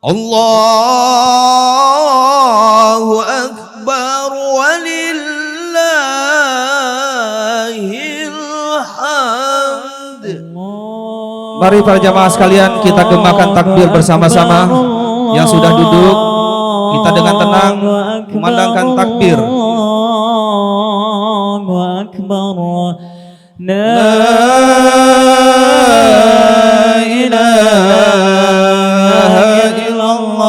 Allahu Akbar walillahil hamd. Mari para jamaah sekalian kita gemakan takbir bersama-sama. Yang sudah duduk kita dengan tenang memandangkan takbir. Allahu Akbar. La ilaha illallah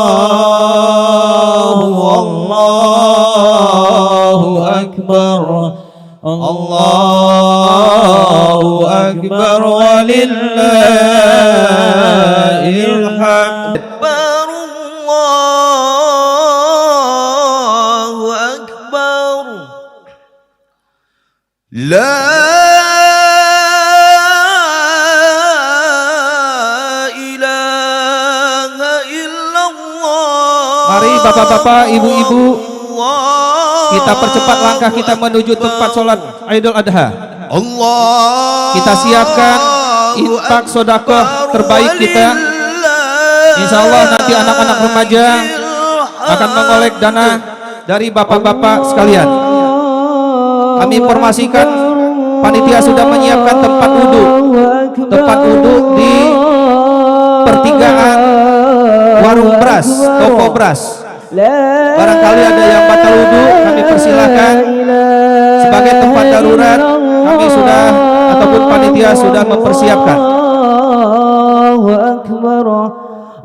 wallahu akbar. Allahu akbar walillahil hamd. Allahu Akbar. La ilaha illallah. Mari bapak-bapak, ibu-ibu, kita percepat langkah kita menuju tempat sholat Idul Adha. Kita siapkan infak sedekah terbaik kita. Insya Allah nanti anak-anak remaja akan mengolek dana dari bapak-bapak sekalian. Kami informasikan panitia sudah menyiapkan tempat wudhu di pertigaan warung beras, toko beras. Barangkali ada yang batal wudhu, kami persilahkan. Sebagai tempat darurat, kami sudah ataupun panitia sudah mempersiapkan. Allahu Akbar.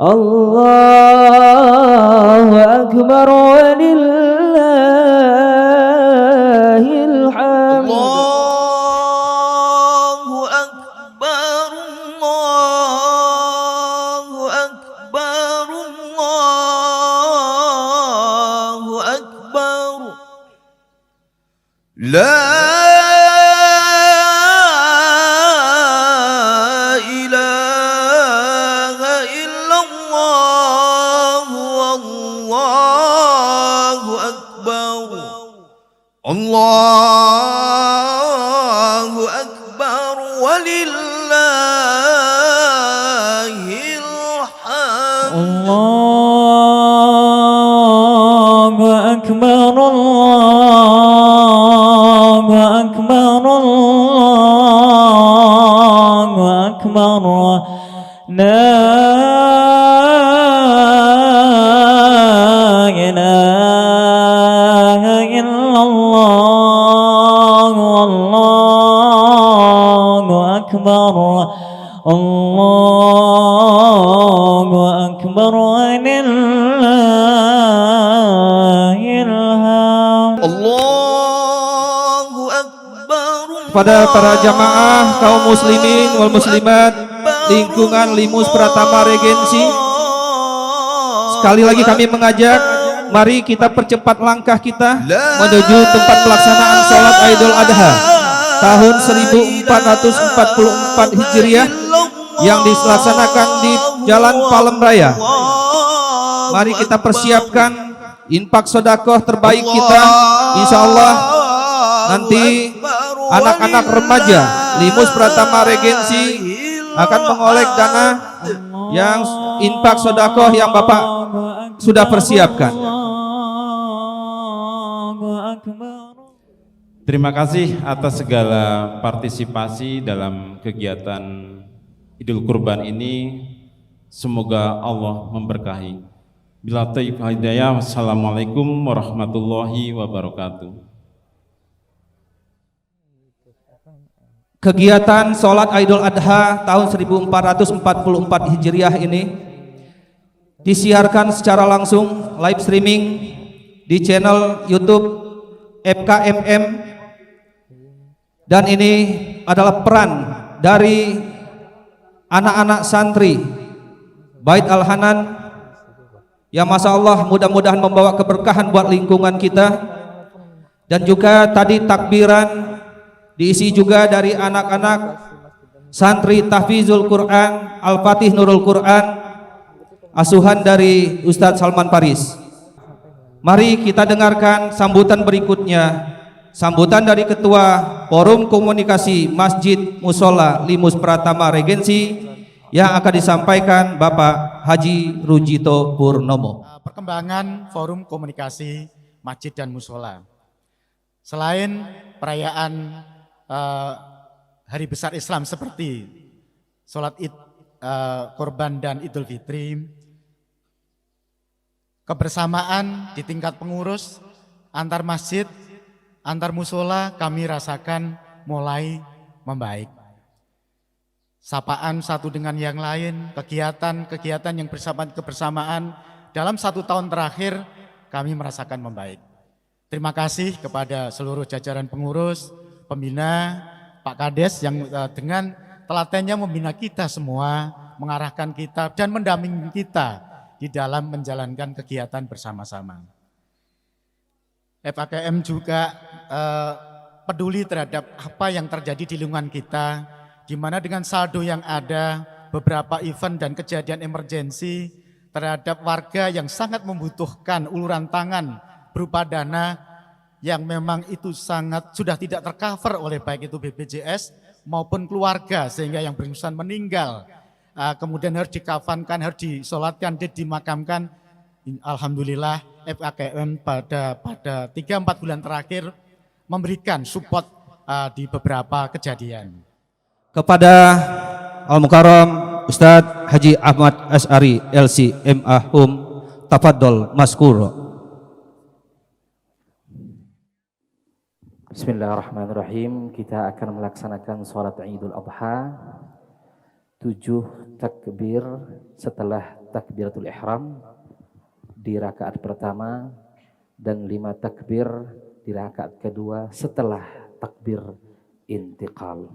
Allahu Akbar walillahil hamd. Allahu Akbar. Allahu Akbar. Allahu Akbar. La Allahu Akbar walillahil hamd. Allahu Akbar. Allahu Akbar. Allahu Akbar. La ilaha illallah. Allahu Akbar. Allahu Akbar walillahil hamd. Allahu Akbar. Kepada para jamaah kaum muslimin wal muslimat lingkungan Limus Pratama Regensi, sekali lagi kami mengajak, mari kita percepat langkah kita menuju tempat pelaksanaan sholat Idul Adha tahun 1444 Hijriah yang dilaksanakan di Jalan Palem Raya. Mari kita persiapkan infak sedekah terbaik kita. Insya Allah nanti anak-anak remaja Limus Pratama Regensi akan mengolek dana yang infak sedekah yang Bapak sudah persiapkan. Terima kasih atas segala partisipasi dalam kegiatan Idul Kurban ini. Semoga Allah memberkahi. Bila taib hidayah, wassalamualaikum warahmatullahi wabarakatuh. Kegiatan sholat Idul Adha tahun 1444 Hijriah ini disiarkan secara langsung live streaming di channel YouTube FKMM, dan ini adalah peran dari anak-anak santri Bait Al-Hanan yang Masya Allah mudah-mudahan membawa keberkahan buat lingkungan kita. Dan juga tadi takbiran diisi juga dari anak-anak santri Tahfizul Quran Al-Fatih Nurul Quran asuhan dari Ustadz Salman Paris. Mari kita dengarkan sambutan berikutnya, sambutan dari Ketua Forum Komunikasi Masjid Musola Limus Pratama Regensi yang akan disampaikan Bapak Haji Rujito Purnomo. Perkembangan forum komunikasi masjid dan musola. Selain perayaan hari besar Islam seperti sholat Id, Kurban dan Idul Fitri, kebersamaan di tingkat pengurus antar masjid, antar musola kami rasakan mulai membaik. Sapaan satu dengan yang lain, kegiatan yang kebersamaan dalam 1 tahun terakhir kami merasakan membaik. Terima kasih kepada seluruh jajaran pengurus, pembina, Pak Kades yang dengan telatennya membina kita semua, mengarahkan kita dan mendampingi kita di dalam menjalankan kegiatan bersama-sama. FAKM juga peduli terhadap apa yang terjadi di lingkungan kita, di mana dengan saldo yang ada, beberapa event dan kejadian emergensi terhadap warga yang sangat membutuhkan uluran tangan berupa dana yang memang itu sangat sudah tidak tercover oleh baik itu BPJS maupun keluarga, sehingga yang berurusan meninggal, kemudian harus dikafankan, harus disolatkan, dimakamkan. Alhamdulillah FAKM pada 3-4 bulan terakhir memberikan support di beberapa kejadian. Kepada Al-Mukarram Ustadz Haji Ahmad Asy'ari LC MA Hum, tafadhol maskur. Bismillahirrahmanirrahim. Kita akan melaksanakan sholat Idul Adha 7 takbir setelah takbiratul ihram di rakaat pertama dan 5 takbir di rakaat kedua setelah takbir intiqal.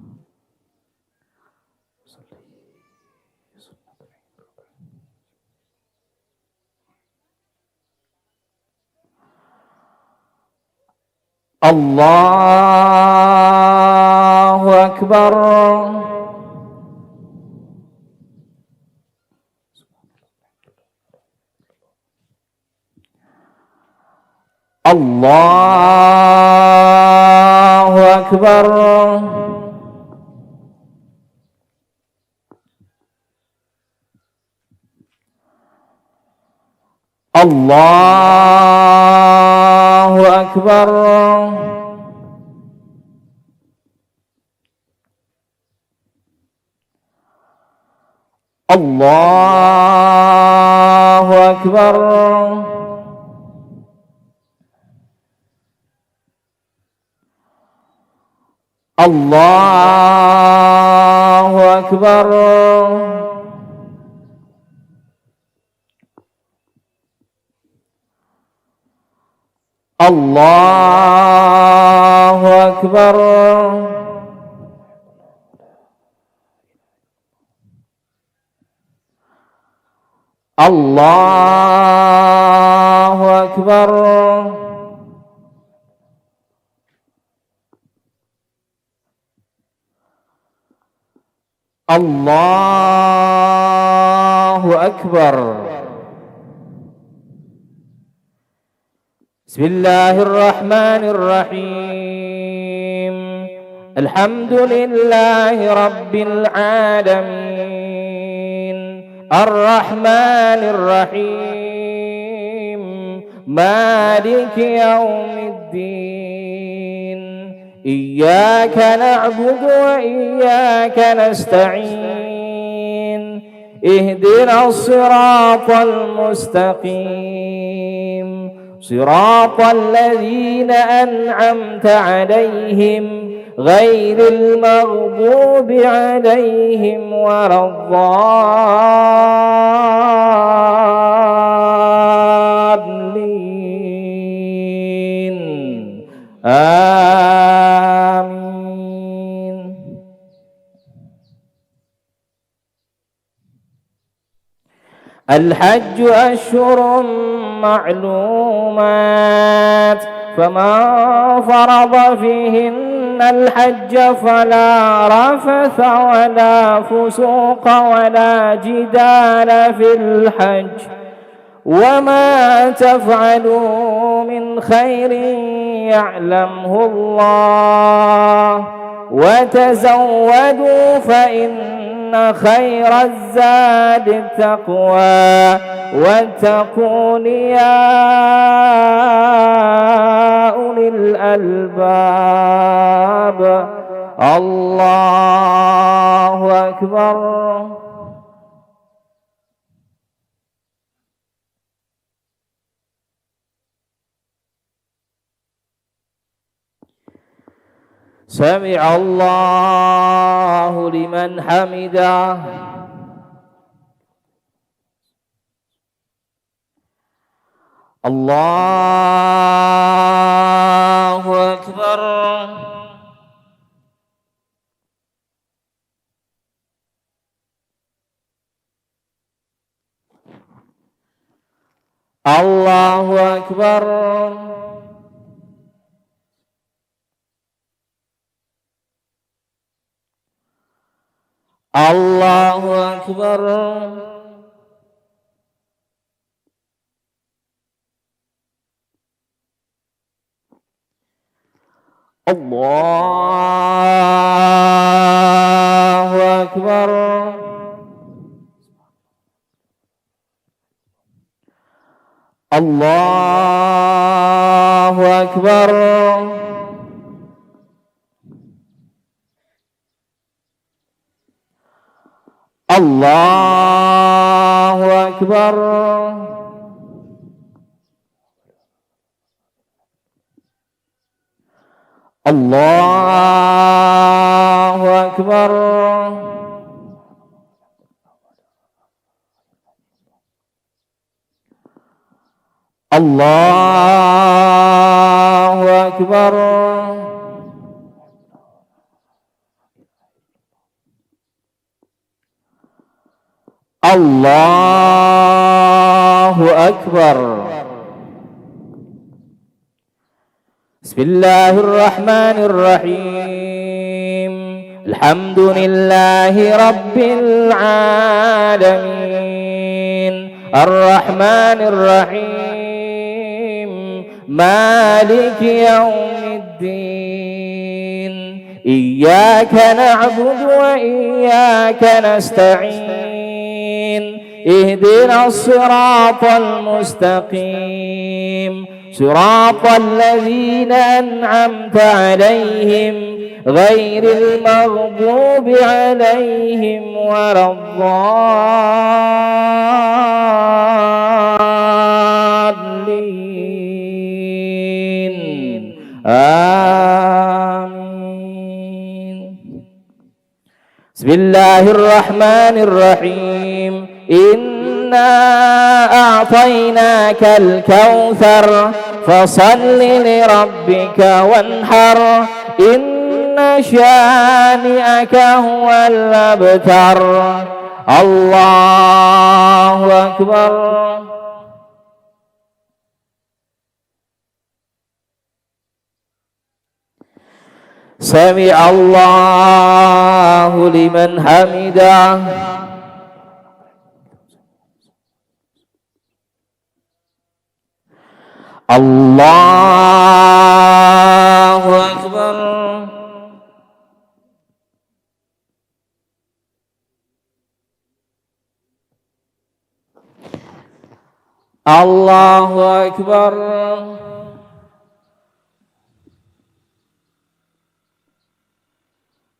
Allahu Akbar. Allahu Akbar. Allahu Akbar. Allahu Akbar. Allahu Akbar. Allahu Akbar. Allahu Akbar. Allahu Akbar. Bismillahirrahmanirrahim. Alhamdulillahi Rabbil Alamin. Ar-Rahmanir Rahim. Maliki Yaumiddin. Iyyaka na'budu wa iyyaka nasta'in. Ihdinas siratal mustaqim. Siratal ladzina an'amta 'alaihim ghairil maghdubi 'alaihim waladdallin. Amin. الحج أشهر معلومات فمن فرض فيهن الحج فلا رفث ولا فسوق ولا جدال في الحج وما تفعلوا من خير يعلمه الله وتزودوا فإن خير الزاد التقوى واتقون يا أولي الألباب. الله أكبر. سمع الله لمن حمده. الله أكبر. الله أكبر. الله أكبر. الله أكبر. الله أكبر. الله أكبر. الله أكبر. الله أكبر. الله أكبر. بسم الله الرحمن الرحيم. الحمد لله رب العالمين الرحمن الرحيم مالك يوم الدين إياك نعبد وإياك نستعين اهدنا الصراط المستقيم صراط الذين أنعمت عليهم غير المغضوب عليهم ولا الضالين آمين. بسم الله الرحمن الرحيم. إنا أعطيناك الكوثر فصل لربك وانحر إن شانئك هو الأبتر. الله أكبر. سمع الله لمن حمده. الله أكبر. الله أكبر.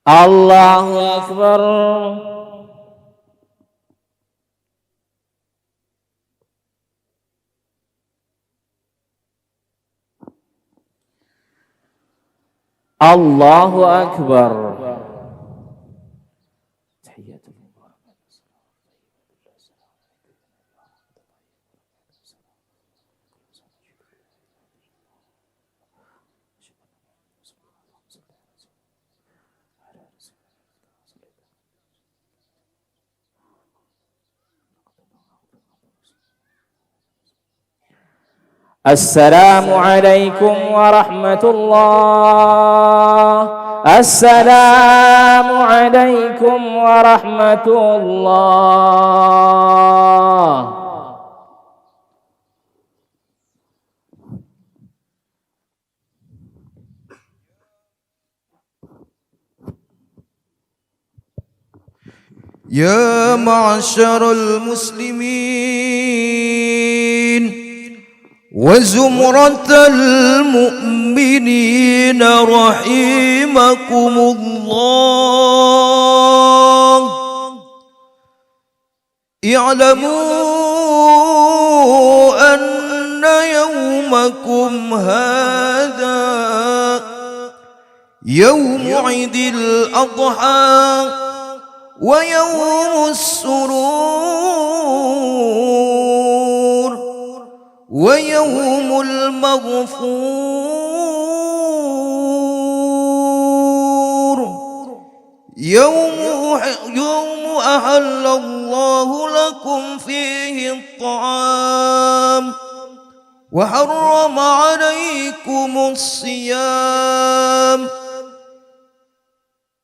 الله أكبر. الله أكبر. السلام عليكم ورحمة الله. السلام عليكم ورحمة الله. يا معشر المسلمين وزمرة المؤمنين رحمكم الله، اعلموا أن يومكم هذا يوم عيد الأضحى ويوم السرور ويوم المغفور، يوم أحل الله لكم فيه الطعام وحرم عليكم الصيام.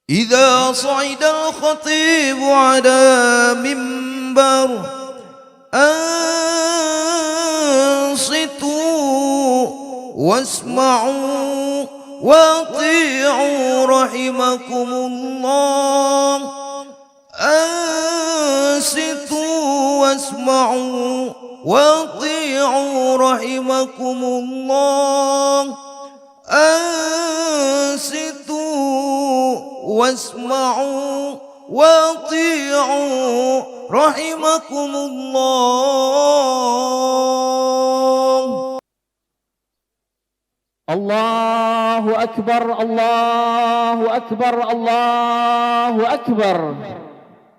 إذا صعد الخطيب على منبر أنصتوا واسمعوا واطيعوا رحمكم الله، أنصتوا واسمعوا واطيعوا رحمكم الله، أنصتوا واسمعوا واطيعوا رحمكم الله. الله أكبر الله أكبر الله أكبر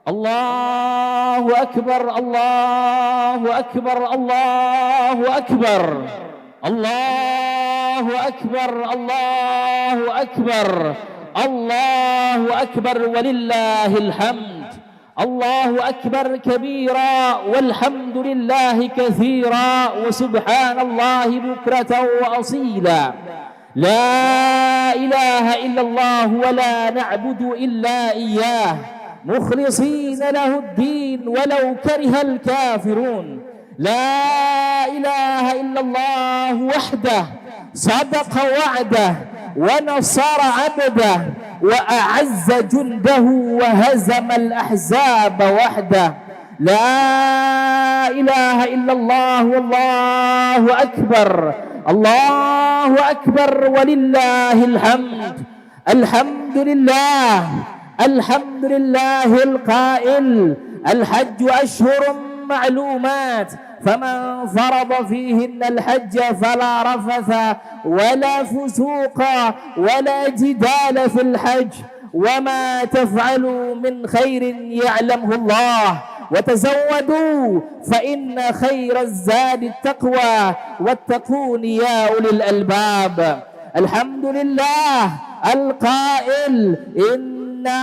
الله أكبر الله أكبر الله أكبر الله أكبر الله أكبر الله أكبر ولله الحمد. الله أكبر كبيرا والحمد لله كثيرا وسبحان الله بكرة وأصيلا. لا إله إلا الله ولا نعبد إلا إياه مخلصين له الدين ولو كره الكافرون. لا إله إلا الله وحده صدق وعده ونصر عبده وأعز جنده وهزم الأحزاب وحده. لا إله إلا الله والله أكبر الله أكبر ولله الحمد. الحمد لله الحمد لله القائل الحج أشهر معلومات فمن فرض فيهن الحج فلا رفث ولا فسوق ولا جدال في الحج وما تفعلوا من خير يعلمه الله وتزودوا فإن خير الزاد التقوى واتقون يا أولي الألباب. الحمد لله القائل إنا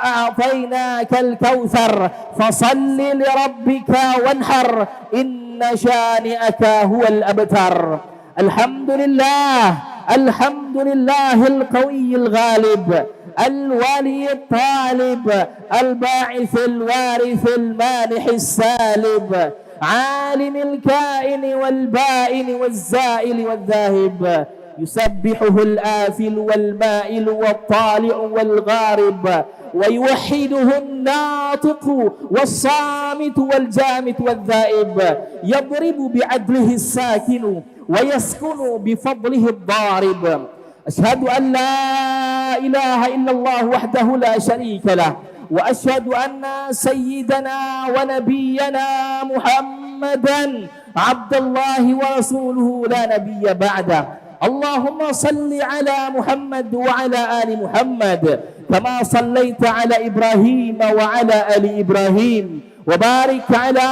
أعطيناك الكوثر فصل لربك وانحر إن شانئك هو الأبتر. الحمد لله الحمد لله القوي الغالب الولي الطالب الباعث الوارث المانح السالب عالم الكائن والبائن والزائل والذاهب يسبحه الآفل والمائل والطالع والغارب ويوحده الناطق والصامت والجامت والذائب يضرب بعدله الساكن ويسكن بفضله الضارب. أشهد أن لا إله إلا الله وحده لا شريك له وأشهد أن سيدنا ونبينا محمدا عبد الله ورسوله لا نبي بعده. اللهم صل على محمد وعلى آل محمد كما صليت على إبراهيم وعلى آل إبراهيم وبارك على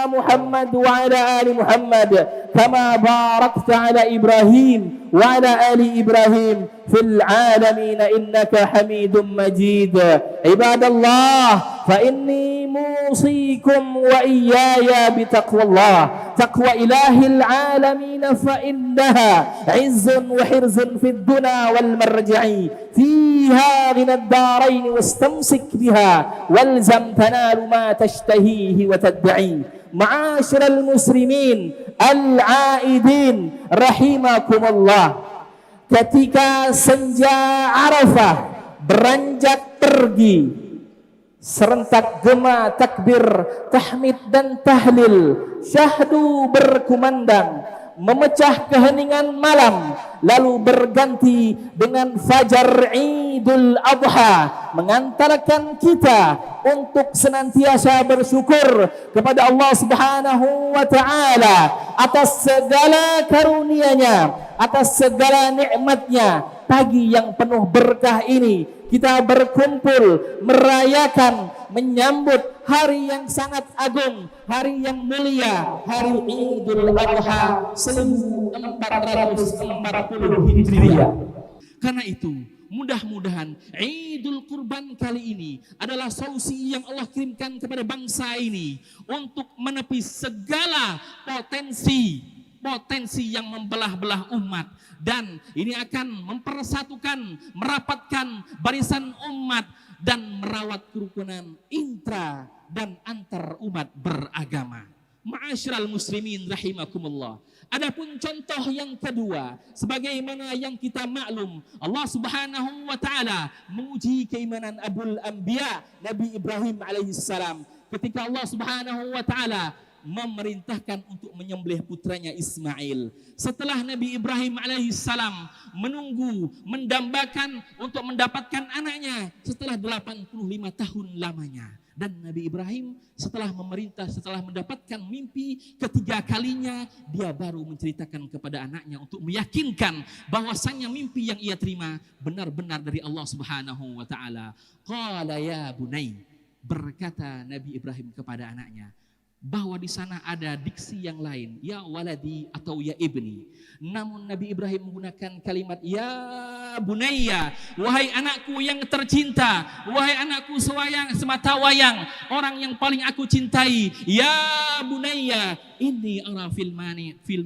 محمد وعلى آل محمد كما باركت على إبراهيم وعلى آل إبراهيم في العالمين إنك حميد مجيد. عباد الله فإني موصيكم وإياي بتقوى الله تقوى إله العالمين فإنها عز وحرز في الدنا والمرجع فيها غنى الدارين واستمسك بها والزم تنال ما تشتهيه وتدعي. معاشر المسlimin al-aidin rahimakumullah, ketika senja Arafah beranjak pergi serentak gema takbir, tahmid dan tahlil, syahdu berkumandang, memecah keheningan malam, lalu berganti dengan fajar Idul Adha, mengantarkan kita untuk senantiasa bersyukur kepada Allah Subhanahu wa taala atas segala karunia-Nya, atas segala nikmat-Nya. Pagi yang penuh berkah ini kita berkumpul merayakan, menyambut hari yang sangat agung, hari yang mulia, hari Idul Adha 1440 Hijriah. Karena itu, mudah-mudahan Idul Kurban kali ini adalah solusi yang Allah kirimkan kepada bangsa ini untuk menepis segala potensi yang membelah-belah umat, dan ini akan mempersatukan, merapatkan barisan umat dan merawat kerukunan intra dan antar umat beragama. Ma'asyiral muslimin rahimakumullah. Adapun contoh yang kedua, sebagaimana yang kita maklum, Allah Subhanahu wa taala menguji keimanan Abul Anbiya, Nabi Ibrahim alaihissalam, ketika Allah Subhanahu wa taala memerintahkan untuk menyembelih putranya Ismail. Setelah Nabi Ibrahim alaihissalam menunggu, mendambakan untuk mendapatkan anaknya setelah 85 tahun lamanya. Dan Nabi Ibrahim setelah mendapatkan mimpi ketiga kalinya, dia baru menceritakan kepada anaknya untuk meyakinkan bahwasannya mimpi yang ia terima benar-benar dari Allah Subhanahu wa taala. Qala ya bunai, berkata Nabi Ibrahim kepada anaknya, bahwa di sana ada diksi yang lain, ya waladi atau ya ibni. Namun Nabi Ibrahim menggunakan kalimat ya bunayya, wahai anakku yang tercinta, wahai anakku semata wayang, orang yang paling aku cintai. Ya bunayya, inni ara fil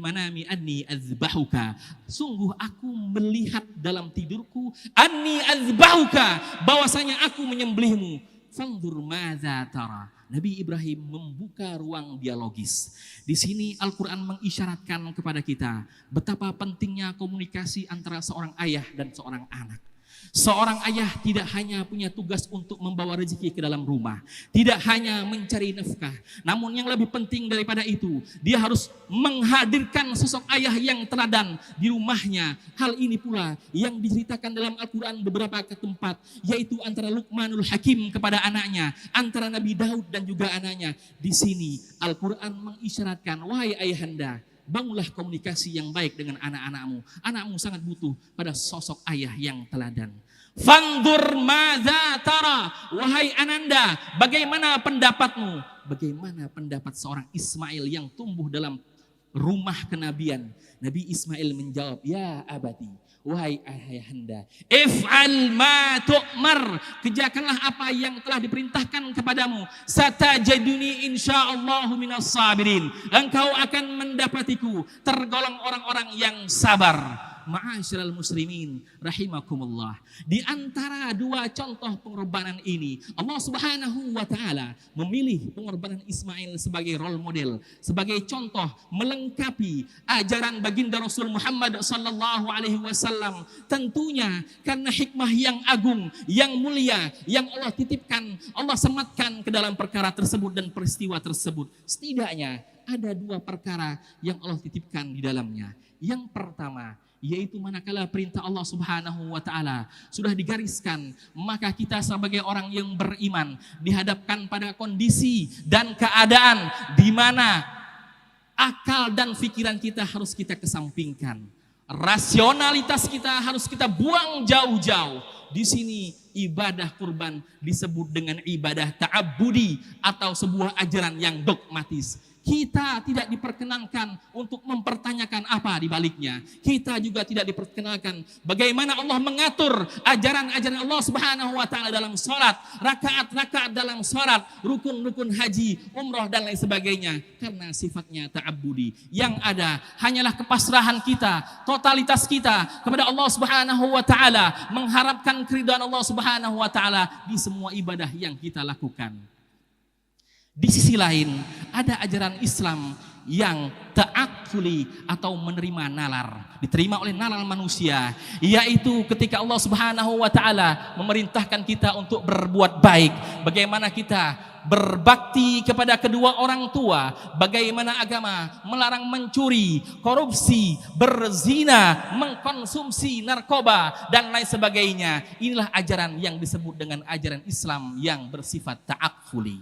manami anni azbahuka. Sungguh aku melihat dalam tidurku, anni azbahuka, bahwasanya aku menyembelihmu. Fanzur madza tara. Nabi Ibrahim membuka ruang dialogis. Di sini Al-Quran mengisyaratkan kepada kita betapa pentingnya komunikasi antara seorang ayah dan seorang anak. Seorang ayah tidak hanya punya tugas untuk membawa rezeki ke dalam rumah, tidak hanya mencari nafkah, namun yang lebih penting daripada itu, dia harus menghadirkan sosok ayah yang teladan di rumahnya. Hal ini pula yang diceritakan dalam Al-Quran beberapa tempat, yaitu antara Luqmanul Hakim kepada anaknya, antara Nabi Daud dan juga anaknya. Di sini Al-Quran mengisyaratkan, wahai ayahanda, bangunlah komunikasi yang baik dengan anak-anakmu. Anakmu sangat butuh pada sosok ayah yang teladan. Fandur madza tara, wahai ananda, bagaimana pendapatmu? Bagaimana pendapat seorang Ismail yang tumbuh dalam rumah kenabian? Nabi Ismail menjawab, ya abati, wahai ayahanda, if'al ma tu'mar, kerjakanlah apa yang telah diperintahkan kepadamu. Satajiduni insyaallahu minas sabirin, engkau akan mendapatiku tergolong orang-orang yang sabar. Ma'asyiral muslimin rahimakumullah. Di antara dua contoh pengorbanan ini, Allah Subhanahu wa taala memilih pengorbanan Ismail sebagai role model, sebagai contoh melengkapi ajaran baginda Rasul Muhammad sallallahu alaihi wasallam. Tentunya karena hikmah yang agung, yang mulia yang Allah titipkan, Allah sematkan ke dalam perkara tersebut dan peristiwa tersebut. Setidaknya ada dua perkara yang Allah titipkan di dalamnya. Yang pertama, yaitu manakala perintah Allah Subhanahu wa taala sudah digariskan, maka kita sebagai orang yang beriman dihadapkan pada kondisi dan keadaan di mana akal dan pikiran kita harus kita kesampingkan. Rasionalitas kita harus kita buang jauh-jauh. Di sini ibadah kurban disebut dengan ibadah ta'abbudi atau sebuah ajaran yang dogmatis. Kita tidak diperkenankan untuk mempertanyakan apa di baliknya. Kita juga tidak diperkenalkan bagaimana Allah mengatur ajaran-ajaran Allah Subhanahu wa taala dalam salat, rakaat-rakaat dalam salat, rukun-rukun haji, umrah dan lain sebagainya, karena sifatnya ta'abbudi. Yang ada hanyalah kepasrahan kita, totalitas kita kepada Allah Subhanahu wa taala, mengharapkan keridhaan Allah Subhanahu wa taala di semua ibadah yang kita lakukan. Di sisi lain, ada ajaran Islam yang ta'akuli atau menerima nalar, diterima oleh nalar manusia, yaitu ketika Allah Subhanahu wa taala memerintahkan kita untuk berbuat baik, bagaimana kita berbakti kepada kedua orang tua, bagaimana agama melarang mencuri, korupsi, berzina, mengkonsumsi narkoba dan lain sebagainya. Inilah ajaran yang disebut dengan ajaran Islam yang bersifat ta'akuli.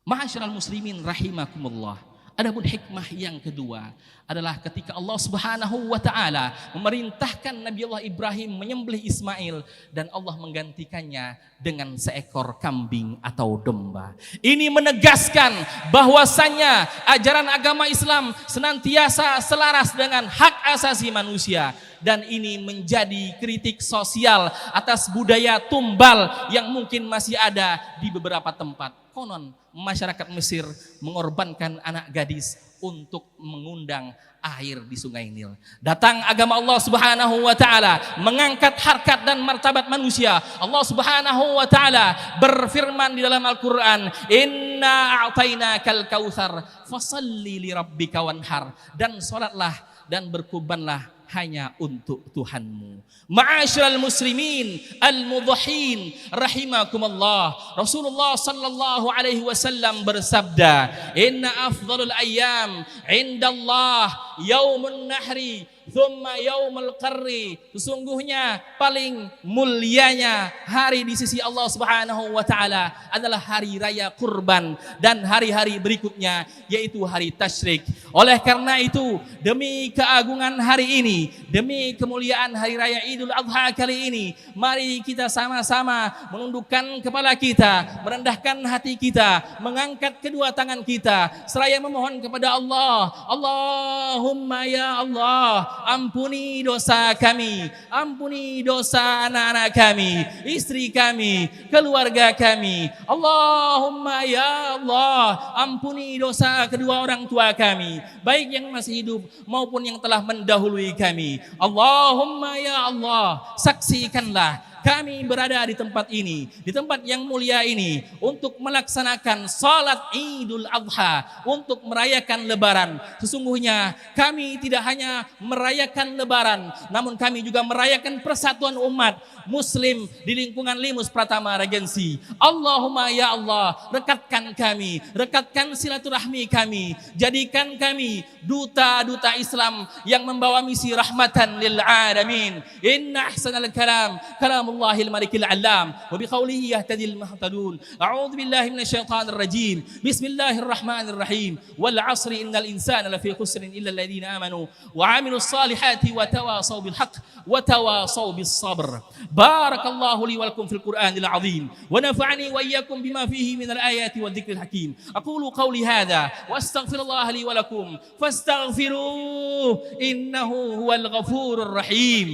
Ma'asyiral muslimin rahimakumullah. Adapun hikmah yang kedua adalah ketika Allah Subhanahu wa taala memerintahkan Nabi Allah Ibrahim menyembelih Ismail dan Allah menggantikannya dengan seekor kambing atau domba. Ini menegaskan bahwasannya ajaran agama Islam senantiasa selaras dengan hak asasi manusia, dan ini menjadi kritik sosial atas budaya tumbal yang mungkin masih ada di beberapa tempat. Konon masyarakat Mesir mengorbankan anak gadis untuk mengundang air di Sungai Nil. Datang agama Allah Subhanahu wa taala mengangkat harkat dan martabat manusia. Allah Subhanahu wa taala berfirman di dalam Al-Qur'an, "Inna a'tainakal kautsar fasalli lirabbika wanhar." Dan salatlah dan berkurbanlah hanya untuk Tuhanmu. Ma'asyiral muslimin al-mudhihin rahimakumullah. Rasulullah sallallahu alaihi wasallam bersabda, "Inna afdhalul ayyam 'indallah yaumun nahri thumma yaumul qarri." Sesungguhnya paling mulianya hari di sisi Allah Subhanahu wa taala adalah hari raya kurban dan hari-hari berikutnya yaitu hari tasyrik. Oleh karena itu, demi keagungan hari ini, demi kemuliaan hari raya Idul Adha kali ini, mari kita sama-sama menundukkan kepala kita, merendahkan hati kita, mengangkat kedua tangan kita seraya memohon kepada Allah, Allahumma ya Allah, ampuni dosa kami, ampuni dosa anak-anak kami, istri kami, keluarga kami. Allahumma ya Allah, ampuni dosa kedua orang tua kami, baik yang masih hidup maupun yang telah mendahului kami. Allahumma ya Allah, saksikanlah kami berada di tempat ini, di tempat yang mulia ini, untuk melaksanakan salat Idul Adha, untuk merayakan Lebaran. Sesungguhnya kami tidak hanya merayakan Lebaran, namun kami juga merayakan persatuan umat Muslim di lingkungan Limus Pratama Regensi. Allahumma ya Allah, rekatkan kami, rekatkan silaturahmi kami, jadikan kami duta-duta Islam yang membawa misi rahmatan lil alamin. Inna ahsanal kalam kalamullah الملك العلام وبقوله يهتدي المهتدون. أعوذ بالله من الشيطان الرجيم. بسم الله الرحمن الرحيم. والعصر إن الإنسان لفي خسر إلا الذين آمنوا وعملوا الصالحات وتواصوا بالحق وتواصوا بالصبر. بارك الله لي ولكم في القرآن العظيم ونفعني وإياكم بما فيه من الآيات والذكر الحكيم. أقول قولي هذا وأستغفر الله لي ولكم فاستغفروه إنه هو الغفور الرحيم.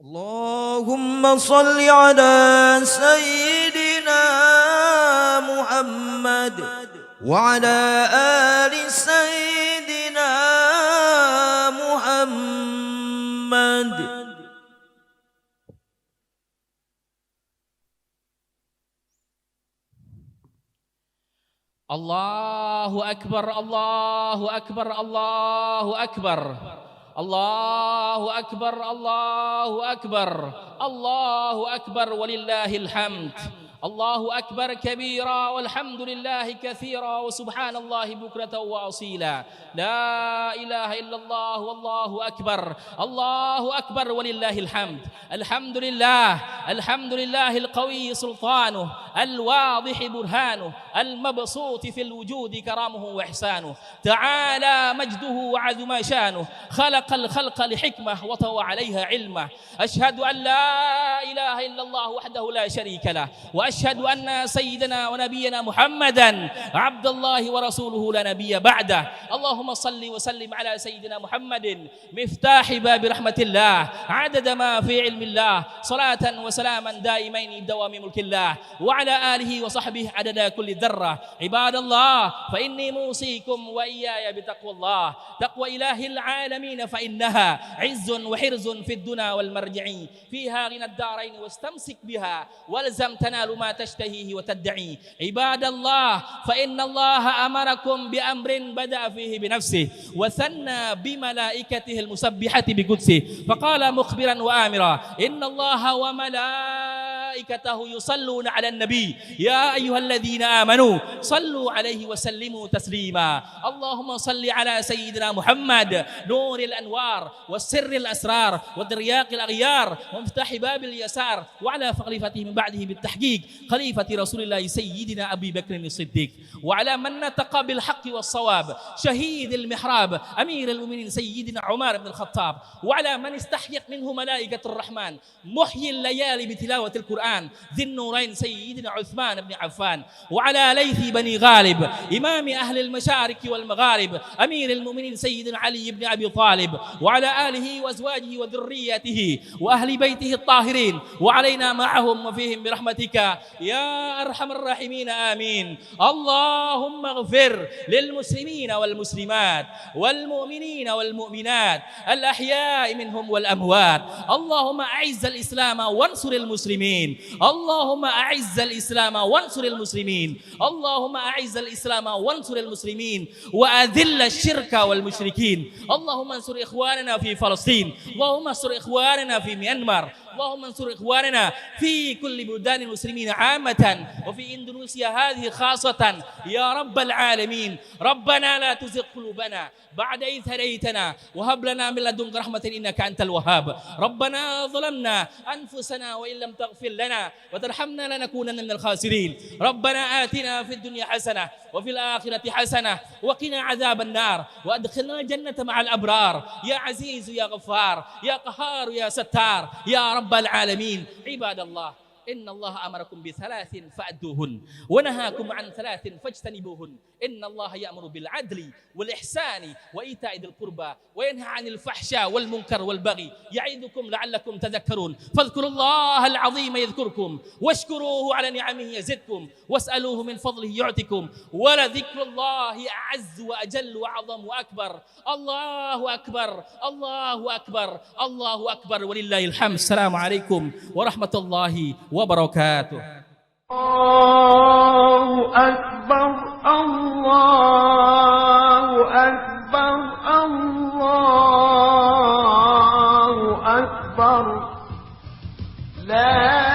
اللهم صل على سيدنا محمد وعلى آل سيدنا محمد. Allahu Akbar, Allahu Akbar, Allahu Akbar. Allahu Akbar, Allahu Akbar, Allahu Akbar walillahil hamd. Allahu Akbar kabira walhamdulillahi kathira wa subhanallahi bukratan wa asila. La ilaha illallah wallahu akbar. Allahu akbar walillahil hamd. Alhamdulillah, alhamdulillahil qawi sultanuh, al-wadih burhanuh, al-mabsut fil wujudi karamuhu wa ihsanuh. Ta'ala majduhu wa 'azuma shanuh. Khalaqal khalqa li hikmah wa tawa 'alayha 'ilmah. Ashhadu an la ilaha illallah wahdahu la sharika lah. وأشهد أن سيدنا ونبينا محمدا عبد الله ورسوله لا نبي بعده. اللهم صل وسلم على سيدنا محمد مفتاح باب رحمة الله عدد ما في علم الله صلاة وسلاما دائمين بدوام ملك الله وعلى آله وصحبه عدد كل ذرة. عباد الله فإني موصيكم وإياي بتقوى الله، تقوى إله العالمين، فإنها عز وحرز في الدنا والمرجع، فيها غنى الدارين واستمسك بها والزم تنال ما تشتهيه وتدعي عباد الله فإن الله أمركم بأمر بدأ فيه بنفسه وثنى بملائكته المسبحة بقدسه فقال مخبرا وآمرا إن الله وملائكته يصلون على النبي يا أيها الذين آمنوا صلوا عليه وسلموا تسليما اللهم صل على سيدنا محمد نور الأنوار والسر الأسرار والدرياق الأغيار ومفتاح باب اليسار وعلى خليفته من بعده بالتحقيق خليفة رسول الله سيدنا أبي بكر الصديق وعلى من نطق بالحق والصواب شهيد المحراب أمير المؤمنين سيدنا عمر بن الخطاب وعلى من استحيت منه ملائكة الرحمن محيي الليالي بتلاوة القرآن ذي النورين سيدنا عثمان بن عفان وعلى ليث بني غالب إمام أهل المشارق والمغارب أمير المؤمنين سيدنا علي بن أبي طالب وعلى آله وأزواجه وذريته وأهل بيته الطاهرين وعلينا معهم وفيهم برحمتك يا أرحم الراحمين آمين اللهم اغفر للمسلمين والمسلمات والمؤمنين والمؤمنات الأحياء منهم والأموات اللهم أعز الإسلام وانصر المسلمين اللهم أعز الإسلام وانصر المسلمين اللهم أعز الإسلام وانصر المسلمين وأذل الشرك والمشركين اللهم انصر إخواننا في فلسطين اللهم انصر إخواننا في ميانمار اللهم انصر إخواننا في كل بلدان المسلمين عامة وفي إندونيسيا هذه خاصة يا رب العالمين ربنا لا تزغ قلوبنا بعد إذ هديتنا وهب لنا من لدنك رحمة إنك أنت الوهاب ربنا ظلمنا أنفسنا وإن لم تغفر لنا وترحمنا لنكونن من الخاسرين ربنا آتنا في الدنيا حسنة وفي الآخرة حسنة وقنا عذاب النار وأدخلنا الجنة مع الأبرار يا عزيز يا غفار يا قهار يا ستار يا رب العالمين عباد الله إن الله أمركم بثلاث فأدوهن ونهاكم عن ثلاث فاجتنبوهن إن الله يأمر بالعدل والإحسان وإيتاء ذي القربى وينهى عن الفحشاء والمنكر والبغي يعظكم لعلكم تذكرون فاذكروا الله العظيم يذكركم واشكروه على نعمه يزدكم واسألوه من فضله يعطكم ولذكر الله أعز وأجل وأعظم وأكبر الله أكبر الله أكبر الله أكبر ولله الحمد السلام عليكم ورحمة الله وبركاته الله أكبر الله أكبر الله أكبر لا